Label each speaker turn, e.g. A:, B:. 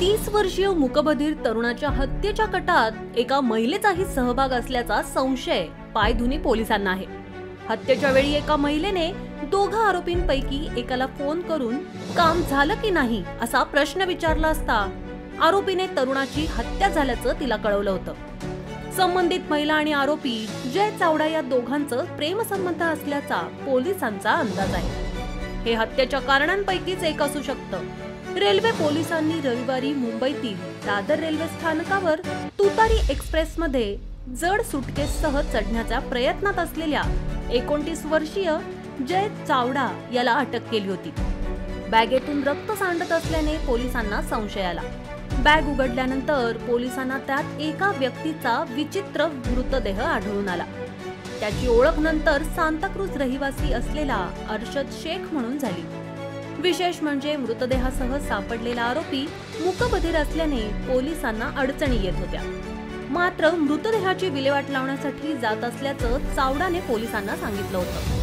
A: 30 वर्षीय मूकबधीर तरुणाच्या हत्येच्या कटात एका महिलेचाही सहभाग असल्याचा संशय पायधुनी पोलिसांना आहे। हत्येच्या वेळी एका महिलेने दोघा आरोपींपैकी एकाला फोन करून काम झालं की नाही असा प्रश्न विचारला असता आरोपीने तरुणाची हत्या झाल्याचं तिला कळवलं होतं। संबंधित महिला आणि आरोपी जय चावडा या दोघांचं प्रेमसंबंध असल्याचा पोलिसांचा अंदाज आहे। हे हत्येच्या कारणांपैकीच एक असू शकतं। रेल्वे पोलिसांनी रविवारी मुंबईतील दादर रेल्वे स्थानकावर तुतारी एक्सप्रेस मध्ये जड सुटकेससह चढण्याच्या प्रयत्नात असलेल्या 29 वर्षीय जय चावडा याला अटक केली होती। बॅगेतून रक्त सांडत असल्याने पोलिसांना संशय आला। बॅग उघडल्यानंतर पोलिसांना त्यात एका व्यक्तीचा विचित्र मृतदेह आढळून आला। त्याची ओळख नंतर सांताक्रूज रहिवासी असलेला अर्शद शेख म्हणून झाली। विशेष म्हणजे मृतदेहासह सापडलेला आरोपी मूकबधीर असल्याने पोलिसांना अडचणी येत होत्या। मात्र मृतदेहाची विल्हेवाट लावण्यासाठी जात असल्याचं चावडाने पोलिसांना सांगितलं होतं।